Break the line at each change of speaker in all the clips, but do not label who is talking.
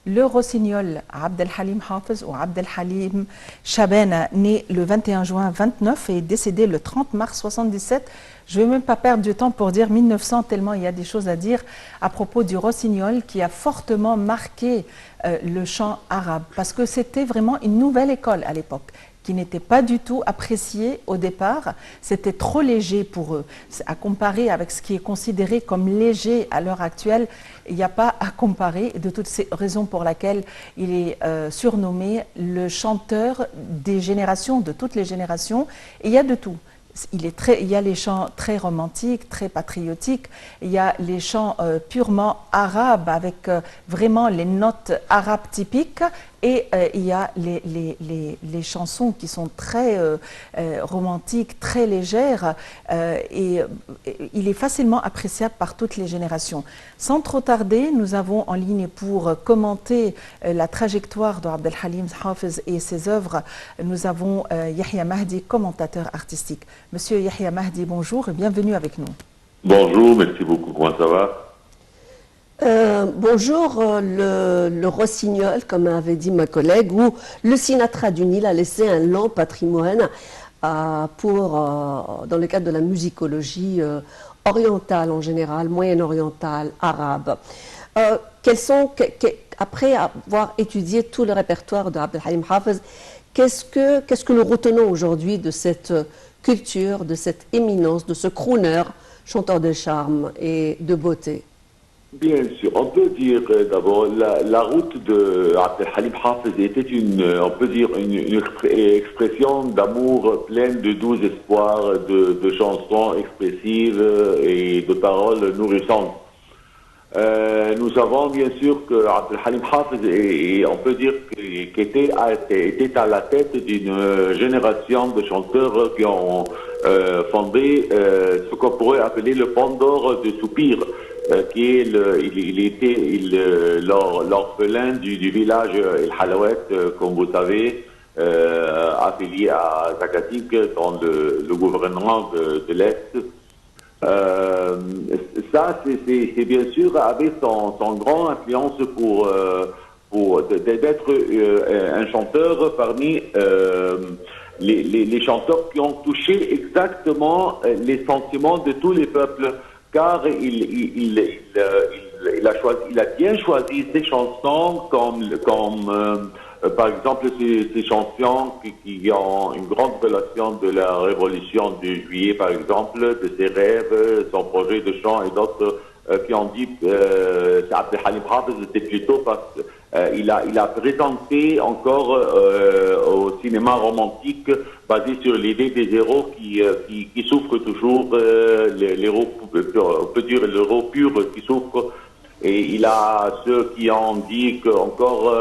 le rossignol Abd el-Halim Hafez ou Abd el-Halim Shabana, né le 21 juin 29 et décédé le 30 mars 77. Je ne vais même pas perdre du temps pour dire 1900, tellement il y a des choses à dire à propos du rossignol qui a fortement marqué le chant arabe, parce que c'était vraiment une nouvelle école à l'époque, qui n'était pas du tout appréciée au départ. C'était trop léger pour eux. À comparer avec ce qui est considéré comme léger à l'heure actuelle, il n'y a pas à comparer, de toutes ces raisons pour lesquelles il est surnommé le chanteur des générations, de toutes les générations. Et il y a de tout. Il y a les chants très romantiques, très patriotiques, il y a les chants purement arabes avec vraiment les notes arabes typiques, et il y a les chansons qui sont très romantiques, très légères, et il est facilement appréciable par toutes les générations. Sans trop tarder, nous avons en ligne pour commenter la trajectoire de Abd el-Halim Hafez et ses œuvres, nous avons Yahya Mahdi, commentateur artistique. Monsieur Yahya Mahdi, bonjour et bienvenue avec nous.
Bonjour, merci beaucoup, comment ça va?
Bonjour, le rossignol, comme avait dit ma collègue, ou le Sinatra du Nil a laissé un long patrimoine dans le cadre de la musicologie orientale en général, moyen-orientale, arabe. Après avoir étudié tout le répertoire de Abd el-Halim Hafez, qu'est-ce que nous retenons aujourd'hui de cette culture, de cette éminence, de ce crooner, chanteur de charme et de beauté?
Bien sûr, on peut dire d'abord la route de Abd el-Halim Hafez était on peut dire une expression d'amour pleine de doux espoirs, de chansons expressives et de paroles nourrissantes. Nous savons bien sûr que Abd el-Halim Hafez, on peut dire était à la tête d'une génération de chanteurs qui ont fondé ce qu'on pourrait appeler le pont d'or de Soupir, qui est l'orphelin du village El Halawet, comme vous savez, affilié à Zakatik dans le gouvernement de l'Est. Ça, c'est bien sûr avec son grande influence d'être un chanteur parmi les chanteurs qui ont touché exactement les sentiments de tous les peuples, car il a bien choisi ses chansons comme par exemple ces chansons qui ont une grande relation de la révolution de juillet, par exemple, de ses rêves, son projet de chant, et d'autres qui ont dit Abd el-Halim Hafez, c'était plutôt parce qu'il a présenté encore au cinéma romantique, basé sur l'idée des héros qui souffrent toujours, l'héros, on peut dire l'héros pur qui souffre. Et il a ceux qui ont dit qu'encore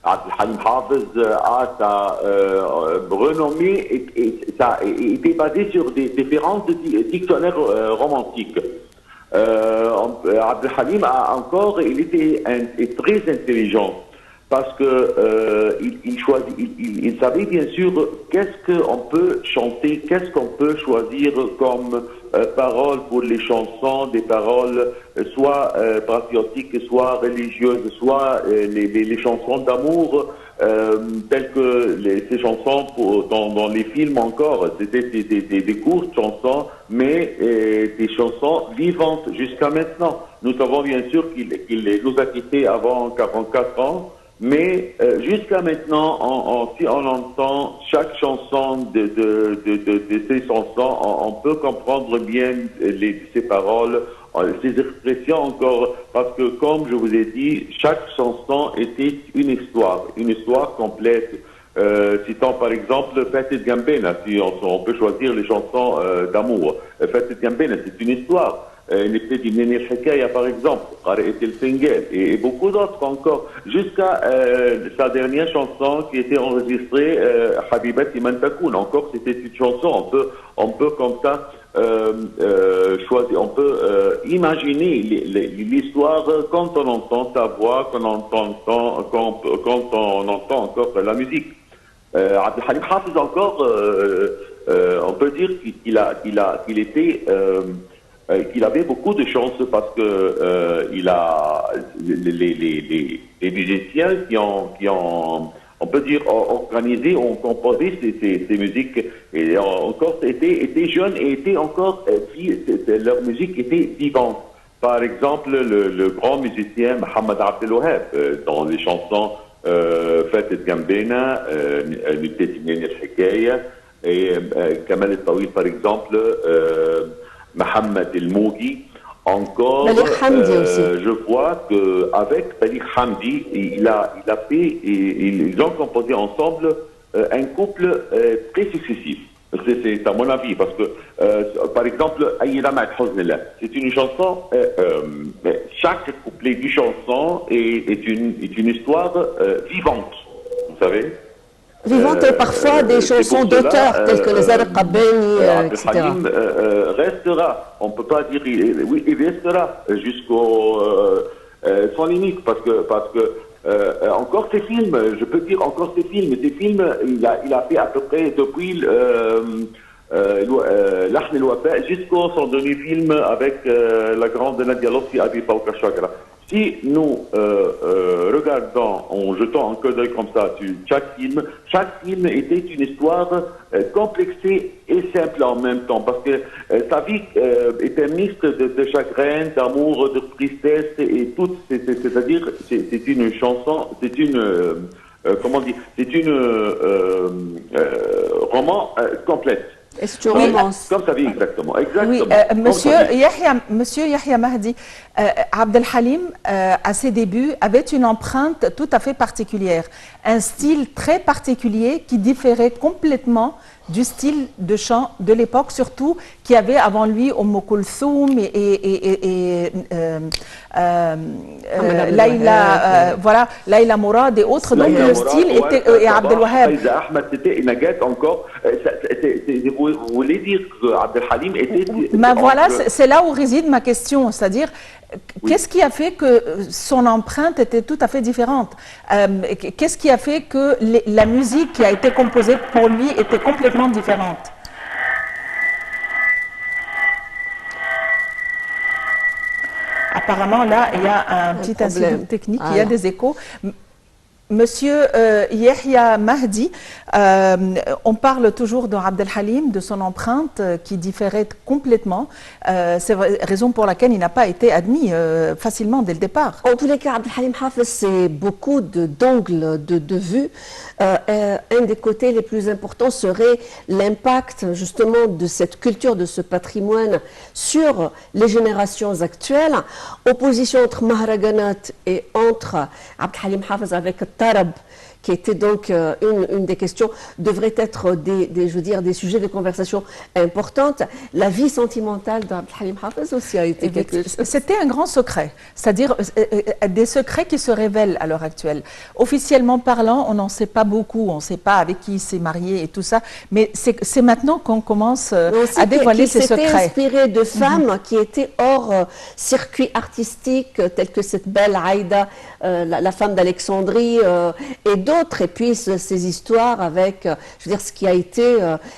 Abd el-Halim Hafez a sa renommée et ça était basé sur des différents dictionnaires romantiques. Abd el-Halim il était très intelligent parce que il savait bien sûr qu'est-ce qu'on peut chanter, qu'est-ce qu'on peut choisir comme paroles pour les chansons, des paroles soit patriotiques, soit religieuses, soit les chansons d'amour, telles que ces chansons dans les films encore. C'était des courtes chansons, mais des chansons vivantes jusqu'à maintenant. Nous savons bien sûr qu'il nous a quittés avant 44 ans, mais jusqu'à maintenant, si on entend chaque chanson de ces chansons, on peut comprendre bien ces paroles, ces expressions encore, parce que comme je vous ai dit, chaque chanson était une histoire complète. Citant par exemple Fated Gambena, si on peut choisir les chansons d'amour. Fated Gambena, c'est une histoire. N'était du Nene Hekaya par exemple, et beaucoup d'autres encore, jusqu'à sa dernière chanson qui était enregistrée, Habibati Man Takoun. Encore, c'était une chanson, on peut comme ça choisir, on peut imaginer l'histoire quand on entend sa voix, quand on entend encore la musique. Abd el-Halim Hafez encore, on peut dire qu'il était qu'il avait beaucoup de chance parce que il a les musiciens qui ont on peut dire organisé, ont composé ces musiques et encore étaient jeunes et étaient encore leur musique était vivante. Par exemple, le grand musicien Mohamed Abdel Wahab dans les chansons فاتت جنبنا نبتدي منين الحكايه et Kamal El-Tawil par exemple Mohamed El-Moughi encore je vois que avec Balik Hamdi il a fait ils ont composé ensemble un couple très successif. C'est à mon avis, parce que, par exemple, Aïla Ma'at Hoznela, c'est une chanson, chaque couplet du chanson est une histoire vivante, vous savez.
Vivante et parfois des chansons d'auteurs telles que les Zarq Qabbani, etc.
Halim restera, on ne peut pas dire, oui, il restera jusqu'au sans limite, parce que encore ces films, je peux dire encore ces films, il a fait à peu près depuis Lahn el-Wafa jusqu'au son dernier film avec la grande Nadia Lotfi Abi Fawqa Shajara. Si nous regardons en jetant un coup d'œil comme ça sur chaque film était une histoire complexée et simple en même temps, parce que sa vie était mixte de chagrin, d'amour, de tristesse et tout. C'est-à-dire, c'est une chanson, c'est une comment dire, c'est une roman complète.
Et c'est une romance.
Comme ça dit exactement.
Oui, Monsieur Yahya Mahdi, Abdel Halim, à ses débuts, avait une empreinte tout à fait particulière, un style très particulier qui différait complètement du style de chant de l'époque, surtout qui avait avant lui Umm Kulthum et Laïla Mourad et autres. Donc le style était et Abdel Wahab.
Ahmed, c'était Nagat encore. Vous voulez dire que Abdel Halim était.
Mais voilà, c'est là où réside ma question, c'est-à-dire. Qu'est-ce qui a fait que son empreinte était tout à fait différente? Qu'est-ce qui a fait que la musique qui a été composée pour lui était complètement différente? Apparemment, là, il y a un petit incident technique, il y a des échos. Monsieur Yahya Mahdi, on parle toujours de Abdel Halim, de son empreinte qui différait complètement. C'est la raison pour laquelle il n'a pas été admis facilement dès le départ.
En tous les cas, Abdel Halim Hafez, c'est beaucoup d'angles de vue. Un des côtés les plus importants serait l'impact justement de cette culture, de ce patrimoine sur les générations actuelles. Opposition entre Mahraganat et entre Abdel Halim Hafez avec Tarab, qui était donc une des questions, devrait être des sujets de conversation importantes. La vie sentimentale d'Abdel Halim Hafez aussi a été quelque chose.
C'était un grand secret, c'est-à-dire des secrets qui se révèlent à l'heure actuelle. Officiellement parlant, on n'en sait pas beaucoup, on ne sait pas avec qui il s'est marié et tout ça, mais c'est maintenant qu'on commence à dévoiler ces secrets. Il
s'était inspiré de femmes qui étaient hors circuit artistique, telles que cette belle Aïda, la femme d'Alexandrie, et d'autres. Et puis ces histoires avec, je veux dire, ce qui a été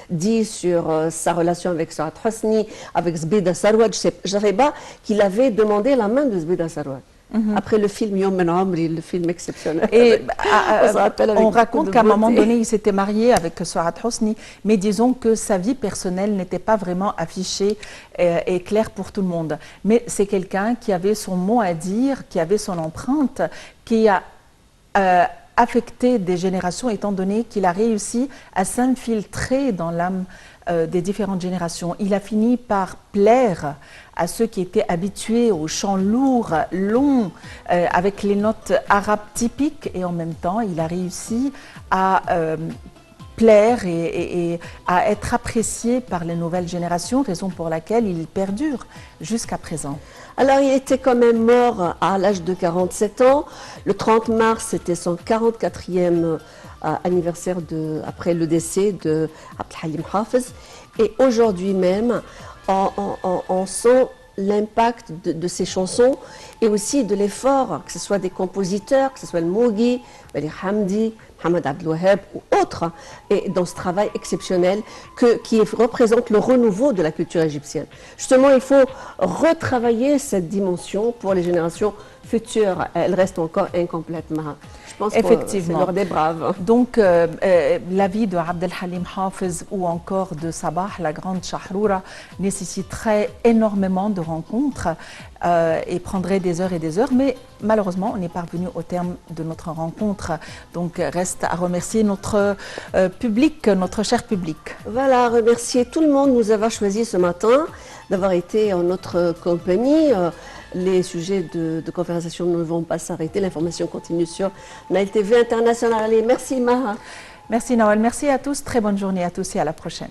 dit sur sa relation avec Saad Hosni, avec Zbida Sarwad. Je ne savais pas qu'il avait demandé la main de Zbida Sarwad. Après le film Yom Ben Amri, le film exceptionnel.
Et on raconte qu'à un moment donné, il s'était marié avec Saad Hosni, mais disons que sa vie personnelle n'était pas vraiment affichée et claire pour tout le monde. Mais c'est quelqu'un qui avait son mot à dire, qui avait son empreinte, qui a affecté des générations, étant donné qu'il a réussi à s'infiltrer dans l'âme des différentes générations. Il a fini par plaire à ceux qui étaient habitués aux chants lourds, longs, avec les notes arabes typiques, et en même temps, il a réussi à plaire et à être apprécié par les nouvelles générations, raison pour laquelle il perdure jusqu'à présent.
Alors, il était quand même mort à l'âge de 47 ans. Le 30 mars, c'était son 44e anniversaire après le décès de Abdel Halim Hafez. Et aujourd'hui même, on sent l'impact de ces chansons et aussi de l'effort, que ce soit des compositeurs, que ce soit le Mougui, Bali Hamdi, Mohamed Abdel Wahab ou autres, et dans ce travail exceptionnel qui représente le renouveau de la culture égyptienne. Justement, il faut retravailler cette dimension pour les générations futures. Elle reste encore incomplète, Maha. Je pense que c'est l'heure des braves.
Donc, la vie de Abdel Halim Hafez ou encore de Sabah, la grande Shahroura, nécessiterait énormément de rencontres et prendrait des heures et des heures. Mais malheureusement, on est parvenu au terme de notre rencontre. Donc, reste à remercier notre public, notre cher public.
Voilà, remercier tout le monde de nous avoir choisis ce matin, d'avoir été en notre compagnie. Les sujets de conversation ne vont pas s'arrêter. L'information continue sur Nile TV International. Allez, merci Maha.
Merci Nawal, merci à tous. Très bonne journée à tous et à la prochaine.